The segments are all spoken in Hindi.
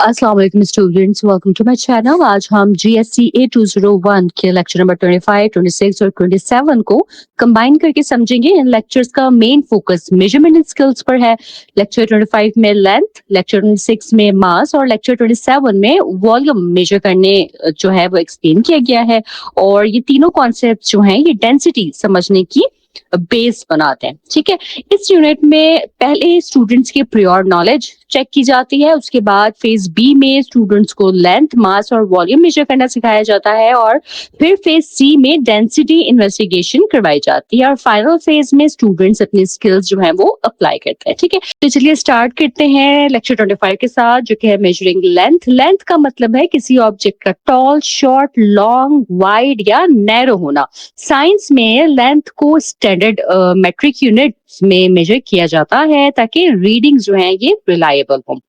अस्सलाम वालेकुम students, welcome to my channel. आज हम GSCA 201 के लेक्चर नंबर 25, 26 और 27 को कंबाइन करके समझेंगे। इन लेक्चर्स का मेन फोकस मेजरमेंट स्किल्स पर है। लेक्चर 25 में लेंथ, लेक्चर 26 में मास और लेक्चर 27 में वॉल्यूम मेजर करने जो है वो एक्सप्लेन किया गया है। और ये तीनों कॉन्सेप्ट जो हैं ये डेंसिटी समझने की बेस बनाते हैं। ठीक है, इस यूनिट में पहले स्टूडेंट्स की प्रियोर नॉलेज चेक की जाती है। उसके बाद फेज बी में स्टूडेंट्स को लेंथ, मास और वॉल्यूम मेजर करना सिखाया जाता है और फिर फेज सी में डेंसिटी इन्वेस्टिगेशन करवाई जाती है और फाइनल फेज में स्टूडेंट्स अपनी स्किल्स जो है वो अप्लाई करते हैं। ठीक है, तो चलिए स्टार्ट करते हैं लेक्चर 25 के साथ, जो कि है मेजरिंग लेंथ। लेंथ का मतलब है किसी ऑब्जेक्ट का टॉल, शॉर्ट, लॉन्ग, वाइड या नैरो होना। साइंस में लेंथ को स्टैंडर्ड मेट्रिक यूनिट में मेजर किया जाता है ताकि रीडिंग जो है ये रिलायबल हो।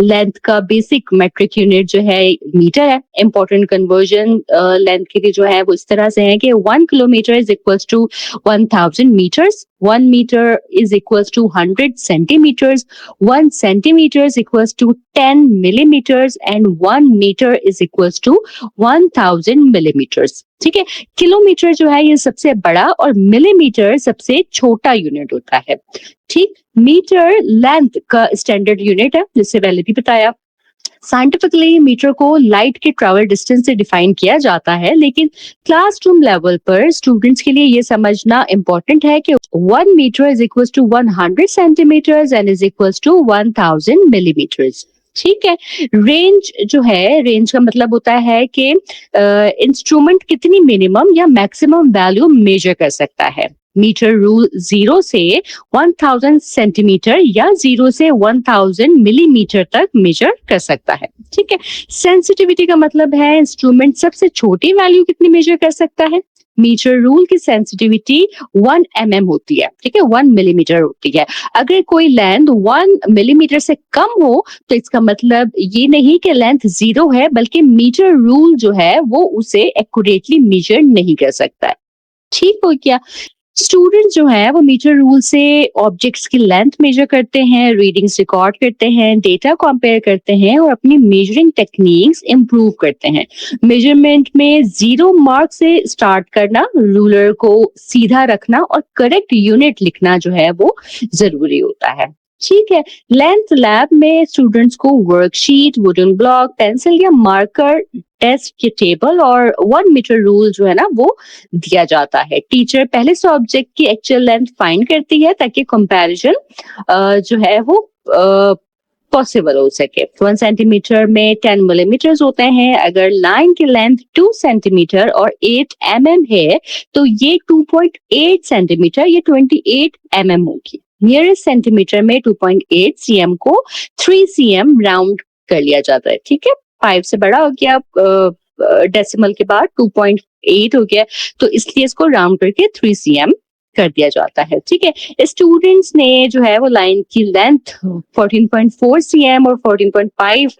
लेंथ का बेसिक मेट्रिक यूनिट जो है मीटर है। इंपॉर्टेंट कन्वर्जन लेंथ के लिए जो है वो इस तरह से है कि 1 kilometre is equals to 1000 metres, 1 metre is equals to 100 centimetres, 1 centimetre is equals to 10 millimetres and 1 metre is equals to 1000 millimetres. ठीक है, किलोमीटर जो है ये सबसे बड़ा और मिलीमीटर सबसे छोटा यूनिट होता है। ठीक, मीटर लेंथ का स्टैंडर्ड यूनिट है, जिससे पहले भी बताया। साइंटिफिकली मीटर को लाइट के ट्रैवल डिस्टेंस से डिफाइन किया जाता है, लेकिन क्लासरूम लेवल पर स्टूडेंट्स के लिए ये समझना इंपॉर्टेंट है कि 1 metre is equal to 100 centimetres and is equal to 1000 millimetres. ठीक है, रेंज जो है, रेंज का मतलब होता है कि इंस्ट्रूमेंट कितनी मिनिमम या मैक्सिमम वैल्यू मेजर कर सकता है। मीटर रूल 0 से 1000 सेंटीमीटर या 0 से 1000 मिलीमीटर तक मेजर कर सकता है। ठीक है, सेंसिटिविटी का मतलब है इंस्ट्रूमेंट सबसे छोटी वैल्यू कितनी मेजर कर सकता है। मीटर रूल की सेंसिटिविटी 1 mm होती है। ठीक है, 1 मिलीमीटर होती है। अगर कोई लेंथ 1 मिलीमीटर से कम हो तो इसका मतलब ये नहीं कि लेंथ 0 है, बल्कि मीटर रूल जो है वो उसे एक्यूरेटली मेजर नहीं कर सकता है। ठीक हो गया। स्टूडेंट जो है वो मीटर रूल से ऑब्जेक्ट्स की लेंथ मेजर करते हैं, रीडिंग्स रिकॉर्ड करते हैं, डेटा कंपेयर करते हैं और अपनी मेजरिंग टेक्निक्स इंप्रूव करते हैं। मेजरमेंट में 0 मार्क से स्टार्ट करना, रूलर को सीधा रखना और करेक्ट यूनिट लिखना जो है वो जरूरी होता है। ठीक है, लेंथ लैब में स्टूडेंट्स को वर्कशीट, वुडन ब्लॉक, पेंसिल या मार्कर, टेस्ट के टेबल और 1 मीटर रूल जो है ना वो दिया जाता है। टीचर पहले से ऑब्जेक्ट की एक्चुअल लेंथ फाइंड करती है ताकि कंपैरिजन जो है वो पॉसिबल हो सके। 1 सेंटीमीटर में 10 मिलीमीटर होते हैं। अगर लाइन की लेंथ 2 सेंटीमीटर और 8 mm है तो ये 2.8 सेंटीमीटर या 28 mm होगी। नियरेस्ट सेंटीमीटर में 2.8 cm को 3 cm राउंड कर लिया जाता है। ठीक है, 5 से बड़ा हो गया, डेसिमल के बाद 2.8 हो गया, तो इसलिए इसको राउंड करके 3 cm कर दिया जाता है। ठीक है, स्टूडेंट्स ने जो है वो लाइन की लेंथ 14.4 cm और 14.5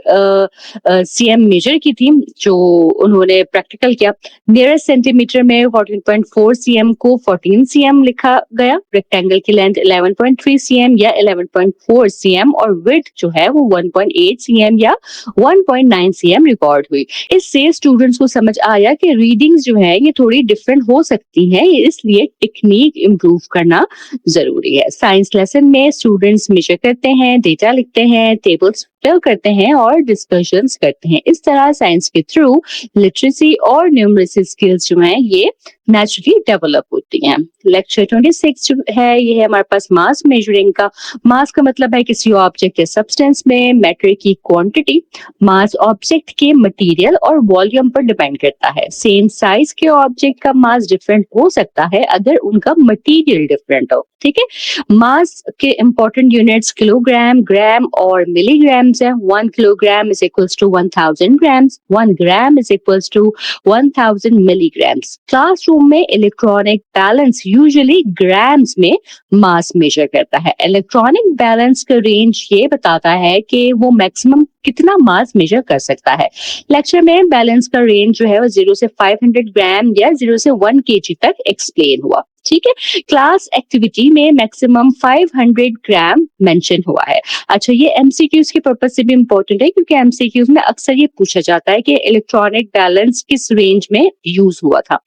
cm मेजर की थी, जो उन्होंने प्रैक्टिकल किया। नियरेस्ट सेंटीमीटर में 14.4 cm को 14 cm लिखा गया। रेक्टेंगल की लेंथ 11.3 cm या 11.4 cm और विड्थ जो है वो 1.8 cm या 1.9 cm रिकॉर्ड हुई। इससे स्टूडेंट्स को समझ आया कि रीडिंग्स जो है ये थोड़ी डिफरेंट हो सकती हैं, इसलिए टेक्निक इम्प्रूव करना जरूरी है। साइंस लेसन में स्टूडेंट्स मेजर करते हैं, डेटा लिखते हैं, टेबल्स फिल करते हैं और डिस्कशंस करते हैं। इस तरह साइंस के थ्रू लिटरेसी और न्यूमरेसी स्किल्स जो हैं ये नेचुरली डेवलप होती हैं। लेक्चर 26 जो है ये है हमारे पास मास मेजरिंग का। मास का मतलब है किसी ऑब्जेक्ट या सब्सटेंस में मैटर की क्वांटिटी। मास ऑब्जेक्ट के मटेरियल और वॉल्यूम पर डिपेंड करता है। सेम साइज के ऑब्जेक्ट का मास डिफरेंट हो सकता है अगर उनका मटेरियल डिफरेंट हो। ठीक है, मास के इंपॉर्टेंट यूनिट्स किलोग्राम, ग्राम और मिलीग्राम्स है। 1 kilogram is equals to 1000 grams, 1 gram is equals to 1000 milligrams. Classroom में इलेक्ट्रॉनिक बैलेंस यूजुअली ग्राम्स में मास मेजर करता है। इलेक्ट्रॉनिक बैलेंस का रेंज ये बताता है कि वो मैक्सिमम कितना मास मेजर कर सकता है। लेक्चर में बैलेंस का रेंज जो है वो 0 से 500 ग्राम या 0 से 1 kg तक एक्सप्लेन हुआ। ठीक है। क्लास एक्टिविटी में मैक्सिमम 500 ग्राम मेंशन हुआ है। अच्छा, ये एमसीक्यूज के पर्पज से भी इंपॉर्टेंट है क्योंकि एमसीक्यूज में अक्सर ये पूछा जाता है कि इलेक्ट्रॉनिक बैलेंस किस रेंज में यूज हुआ था।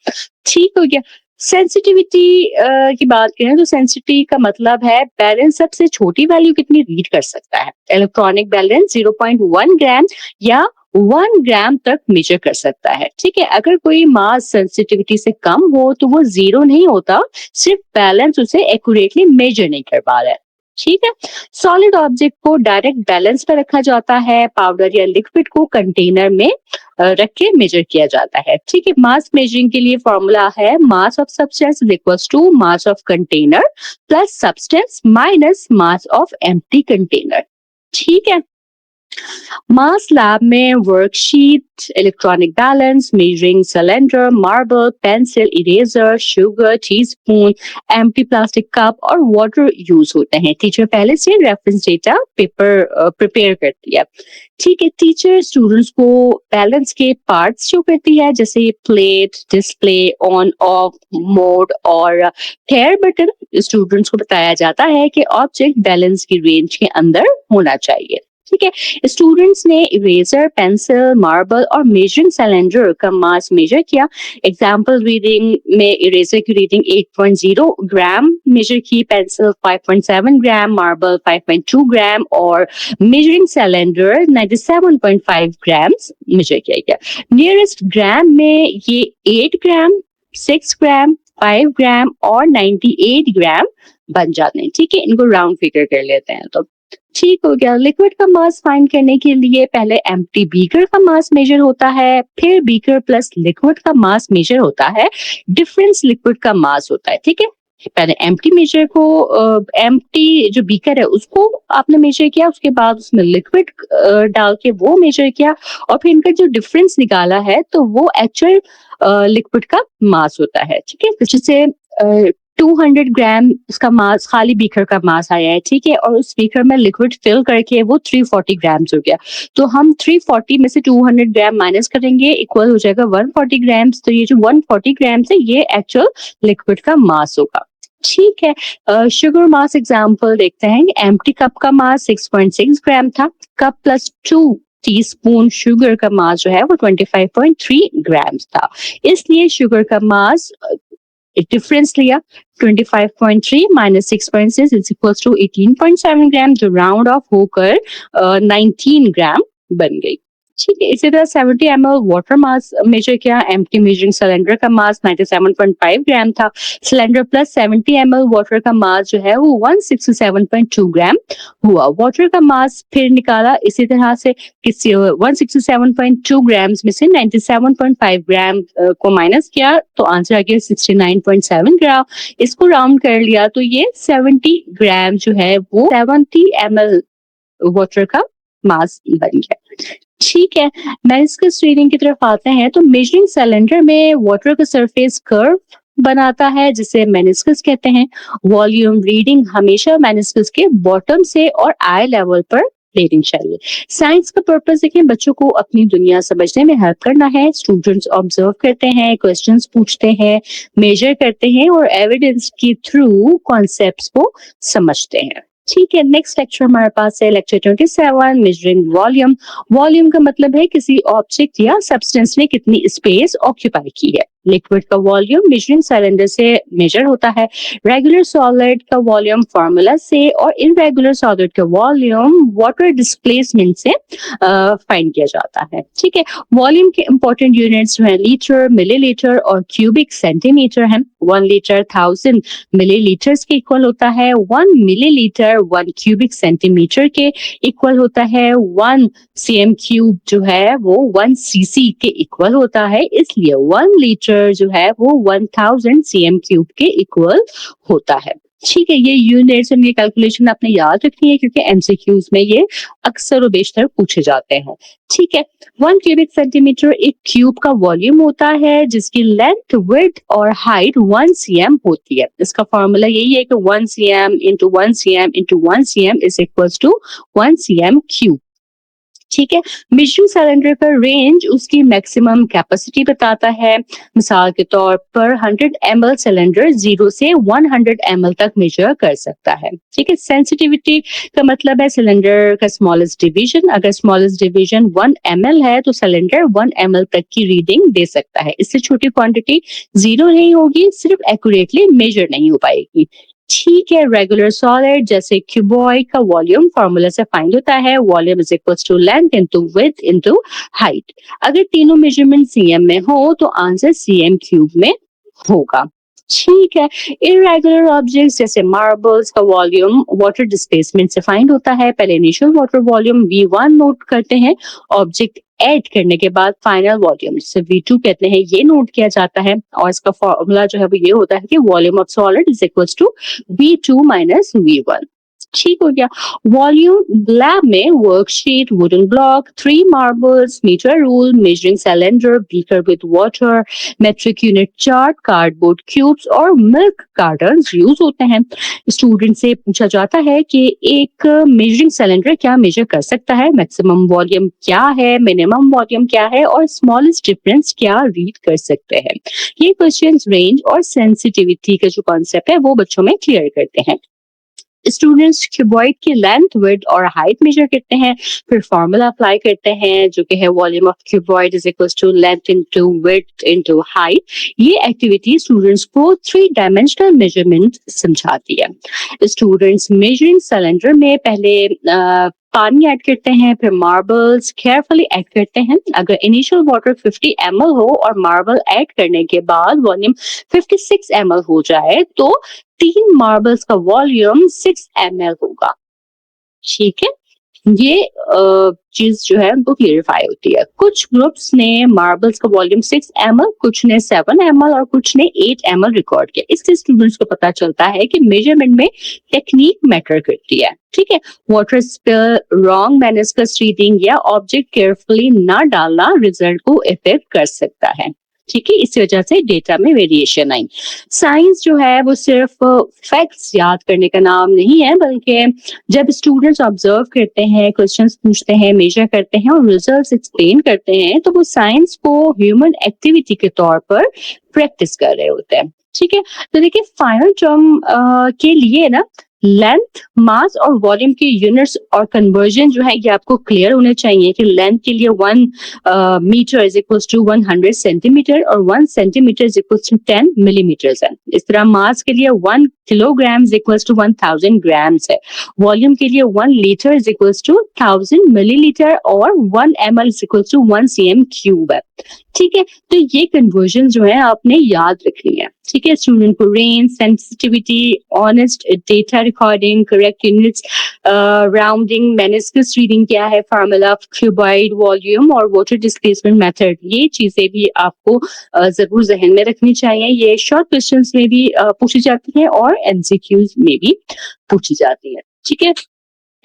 ठीक हो गया। सेंसिटिविटी की बात करें तो सेंसिटिविटी का मतलब है बैलेंस सबसे छोटी वैल्यू कितनी रीड कर सकता है। इलेक्ट्रॉनिक बैलेंस 0.1 ग्राम या 1 ग्राम तक मेजर कर सकता है। ठीक है, अगर कोई मास सेंसिटिविटी से कम हो तो वो जीरो नहीं होता, सिर्फ बैलेंस उसे एक्यूरेटली मेजर नहीं कर पा रहा है। ठीक है। सॉलिड ऑब्जेक्ट को डायरेक्ट बैलेंस पर रखा जाता है, पाउडर या लिक्विड को कंटेनर में रख के मेजर किया जाता है। ठीक है। मास मेजरिंग के लिए फॉर्मूला है mass of substance equals to mass of container plus substance minus mass of empty container. ठीक है। मास लैब में worksheet, electronic balance, measuring cylinder, marble, pencil, eraser, sugar, teaspoon, empty plastic cup और वाटर यूज होते हैं। टीचर पहले से रेफरेंस डेटा पेपर प्रिपेयर करती है। ठीक है। टीचर स्टूडेंट्स को बैलेंस के पार्ट्स शो करती है, जैसे plate, display, on off mode और फेयर बटन। स्टूडेंट्स को बताया जाता है कि ऑब्जेक्ट बैलेंस की रेंज के अंदर होना चाहिए। ठीक है। स्टूडेंट्स ने इरेजर, पेंसिल, मार्बल और मेजरिंग सिलेंडर का मास मेजर किया। एग्जाम्पल रीडिंग में इरेजर की रीडिंग 8.0 ग्राम मेजर की, पेंसिल 5.7 ग्राम, मार्बल 5.2 ग्राम और मेजरिंग सिलेंडर 97.5 ग्राम मेजर किया गया। नियरेस्ट ग्राम में ये 8 ग्राम, 6 ग्राम, 5 ग्राम और 98 ग्राम बन जाते हैं। ठीक है, इनको राउंड फिगर कर लेते हैं। तो ठीक हो गया। लिक्विड का मास फाइंड करने के लिए पहले एम्प्टी बीकर का मास मेजर होता है, फिर बीकर प्लस लिक्विड का मास मेजर होता है, डिफरेंस लिक्विड का मास होता है। ठीक है। पहले एम्प्टी मेजर को एम्प्टी जो बीकर है उसको आपने मेजर किया, उसके बाद उसमें लिक्विड डाल के वो मेजर किया और फिर इनका जो डिफरेंस निकाला है तो वो एक्चुअल लिक्विड का मास होता है। ठीक है। जैसे 200 ग्राम इसका मास खाली बीकर का मास आया है। ठीक है। और उस बीकर में लिक्विड फिल करके वो 340 ग्राम हो गया। तो हम 340 में से 200 ग्राम माइनस करेंगे, इक्वल हो जाएगा 140 ग्राम। तो ये जो 140 ग्राम है ये एक्चुअल लिक्विड का मास होगा। ठीक है। शुगर मास एग्जाम्पल देखते हैं। एम्प्टी कप का मास 6.6 ग्राम था। कप प्लस 2 टीस्पून शुगर का मास जो है वो 25.3 ग्राम था। इसलिए शुगर का मास डिफरेंस लिया, 25.3 माइनस 6.6 इज इक्वल्स टू 18.7 ग्राम, जो राउंड ऑफ होकर 19 ग्राम बन गई। ठीक है। इसी तरह 70 ml वाटर मास मेजर किया। एम्प्टी मेजरिंग सिलेंडर का मास 97.5 ग्राम था। सिलेंडर प्लस 70 ml वाटर का मास जो है वो 167.2 ग्राम हुआ। वाटर का मास फिर निकाला इसी तरह से, किसी 167.2 ग्राम में से 97.5 ग्राम को माइनस किया तो आंसर आ गया 69.7 ग्राम। इसको राउंड कर लिया तो ये 70 ग्राम जो है वो 70 ml वाटर का मास बन गया। ठीक है। मेनिस्कस रीडिंग की तरफ आते हैं तो मेजरिंग सिलेंडर में वाटर का सरफेस कर्व बनाता है जिसे मेनिस्कस कहते हैं। वॉल्यूम रीडिंग हमेशा मेनिस्कस के बॉटम से और आई लेवल पर रीडिंग चाहिए। साइंस का पर्पस देखें, बच्चों को अपनी दुनिया समझने में हेल्प करना है। स्टूडेंट्स ऑब्जर्व करते हैं, क्वेश्चंस पूछते हैं, मेजर करते हैं और एविडेंस के थ्रू कॉन्सेप्ट्स को समझते हैं। ठीक है। नेक्स्ट लेक्चर हमारे पास है लेक्चर 27, मेजरिंग वॉल्यूम। वॉल्यूम का मतलब है किसी ऑब्जेक्ट या सब्सटेंस ने कितनी स्पेस ऑक्यूपाई की है। लिक्विड का वॉल्यूम मेजरिंग सिलेंडर से मेजर होता है। रेगुलर सॉलिड का वॉल्यूम फार्मूला से और इनरेगुलर सॉलिड का वॉल्यूम वाटर डिस्प्लेसमेंट से फाइंड किया जाता है। ठीक है। वॉल्यूम के इंपॉर्टेंट यूनिट्स हैं लीटर, मिलीलीटर और क्यूबिक सेंटीमीटर है। 1 लीटर 1000 मिलीलीटर्स के इक्वल होता है। 1 मिलीलीटर 1 क्यूबिक सेंटीमीटर के इक्वल होता है। 1 cm क्यूब जो है वो 1 cc के इक्वल होता है, इसलिए 1 लीटर जो है वो 1000 cm क्यूब के इक्वल होता है। ठीक है। ये यूनिट्स और ये कैलकुलेशन आपने याद रखनी है क्योंकि एमसीक्यूज में ये अक्सर और बेशतर पूछे जाते हैं। ठीक है। 1 क्यूबिक सेंटीमीटर एक क्यूब का वॉल्यूम होता है जिसकी लेंथ, विड्थ और हाइट 1 cm होती है। इसका फॉर्मूला यही है कि 1 cm into 1 cm into 1 cm is equals to 1 cm cube. ठीक है। मेजरिंग सिलेंडर का रेंज उसकी मैक्सिमम कैपेसिटी बताता है। मिसाल के तौर पर 100 ml सिलेंडर 0 से 100 ml तक मेजर कर सकता है। ठीक है। सेंसिटिविटी का मतलब है सिलेंडर का स्मॉलेस्ट डिवीजन। अगर स्मॉलेस्ट डिवीजन 1 ml है तो सिलेंडर 1 ml तक की रीडिंग दे सकता है। इससे छोटी क्वांटिटी 0 नहीं होगी, सिर्फ एक्यूरेटली मेजर नहीं हो पाएगी। ठीक है। रेगुलर सॉलिड जैसे क्यूबॉइड का वॉल्यूम फॉर्मूला से फाइंड होता है, volume is equal to length into width into height. अगर तीनों मेजरमेंट सीएम में हो तो आंसर सीएम क्यूब में होगा। ठीक है। इरेगुलर ऑब्जेक्ट्स जैसे मार्बल्स का वॉल्यूम वाटर डिस्प्लेसमेंट से फाइंड होता है। पहले initial water volume V1 note करते हैं, ऑब्जेक्ट ऐड करने के बाद फाइनल वॉल्यूम जिसे V2 कहते हैं ये नोट किया जाता है, और इसका फॉर्मूला जो है वो ये होता है कि volume of solid is equal to V2 minus V1। ठीक हो गया। वॉल्यूम लैब में worksheet, wooden block, 3 marbles, metre rule, measuring cylinder, beaker with water, metric unit chart, cardboard cubes और मिल्क कार्टन्स यूज होते हैं। स्टूडेंट से पूछा जाता है कि एक मेजरिंग सिलेंडर क्या मेजर कर सकता है, मैक्सिमम वॉल्यूम क्या है, मिनिमम वॉल्यूम क्या है और स्मॉलेस्ट डिफरेंस क्या रीड कर सकते हैं। ये क्वेश्चंस रेंज और सेंसिटिविटी का जो कॉन्सेप्ट है वो बच्चों में क्लियर करते हैं। स्टूडेंट्स क्यूबॉइड की लेंथ, विड्थ और हाइट मेजर करते हैं, फिर फॉर्मूला अप्लाई करते हैं जो कि है volume of cuboid is equal to length into width into height. ये एक्टिविटी स्टूडेंट्स को 3 डायमेंशनल मेजरमेंट समझाती है। स्टूडेंट्स मेजरिंग सिलेंडर में पहले पानी ऐड करते हैं, फिर मार्बल्स केयरफुली ऐड करते हैं। अगर इनिशियल वाटर 50 ml हो और मार्बल ऐड करने के बाद वॉल्यूम 56 ml हो जाए तो 3 मार्बल्स का वॉल्यूम 6 ml होगा। ठीक है। ये चीज जो है उनको क्लियरिफाई होती है। कुछ ग्रुप्स ने मार्बल्स का वॉल्यूम 6 ml, कुछ ने 7 ml और कुछ ने 8 ml रिकॉर्ड किया। इससे स्टूडेंट्स को पता चलता है कि मेजरमेंट में टेक्निक मैटर करती है। ठीक है। Water spill, wrong meniscus reading या ऑब्जेक्ट केयरफुली ना डालना रिजल्ट को इफेक्ट कर सकता है। ठीक है। इस वजह से डेटा में वेरिएशन आई। साइंस जो है वो सिर्फ फैक्ट्स याद करने का नाम नहीं है, बल्कि जब स्टूडेंट्स ऑब्जर्व करते हैं, क्वेश्चंस पूछते हैं, मेजर करते हैं और रिजल्ट्स एक्सप्लेन करते हैं तो वो साइंस को ह्यूमन एक्टिविटी के तौर पर प्रैक्टिस कर रहे होते हैं। ठीक है। तो देखिए फाइनल टर्म के लिए ना लेंथ, मास और वॉल्यूम के यूनिट्स और कन्वर्जन जो है ये आपको क्लियर होने चाहिए कि लेंथ के लिए 1 metre is equal to 100 centimetre और 1 centimetre is equal to 10 millimetre है। इस तरह मास के लिए 1 kilogram is equal to 1000 grams है। वॉल्यूम के लिए 1 litre is equal to 1000 millilitre और 1 ml is equal to 1 cm cube है। ठीक है। तो ये कन्वर्जन जो है आपने याद रखनी है। ठीक है। स्टूडेंट को range, sensitivity, honest data recording, correct units, rounding, meniscus reading क्या है, फार्मूला ऑफ क्यूबॉइड, वॉल्यूम और वाटर डिस्प्लेसमेंट मेथड, ये चीजें भी आपको जरूर जहन में रखनी चाहिए। ये शॉर्ट क्वेश्चंस में भी पूछी जाती है और एमसीक्यूज में भी पूछी जाती है। ठीक है।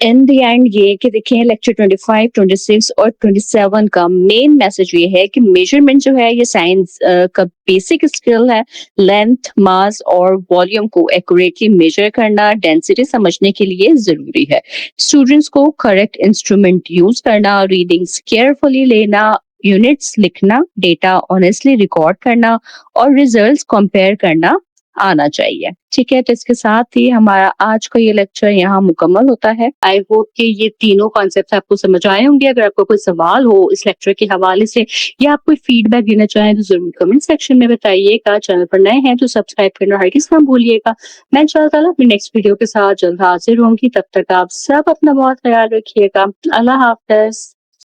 इन द एंड ये कि देखिए लेक्चर 25, 26 और 27 का मेन मैसेज ये है कि मेजरमेंट जो है ये साइंस का बेसिक स्किल है। लेंथ, मास और वॉल्यूम को एक्यूरेटली मेजर करना डेंसिटी समझने के लिए जरूरी है। स्टूडेंट्स को करेक्ट इंस्ट्रूमेंट यूज करना, रीडिंग्स केयरफुली लेना, यूनिट्स लिखना, डेटा ऑनेस्टली रिकॉर्ड करना और रिजल्ट्स कंपेयर करना आना चाहिए। ठीक है। तो इसके साथ ही हमारा आज का ये लेक्चर यहाँ मुकम्मल होता है। आई होप कि ये तीनों कॉन्सेप्ट आपको समझ आए होंगे। अगर आपको कोई सवाल हो इस लेक्चर के हवाले से या आप कोई फीडबैक देना चाहें तो जरूर कमेंट सेक्शन में बताइएगा। चैनल पर नए हैं तो सब्सक्राइब करना हरगिज़ ना भूलिएगा। मैं इंशाअल्लाह अपनी नेक्स्ट वीडियो के साथ जल्द हाजिर होंगी। तब तक आप सब अपना बहुत ख्याल रखिएगा। अल्लाह हाफ़िज़।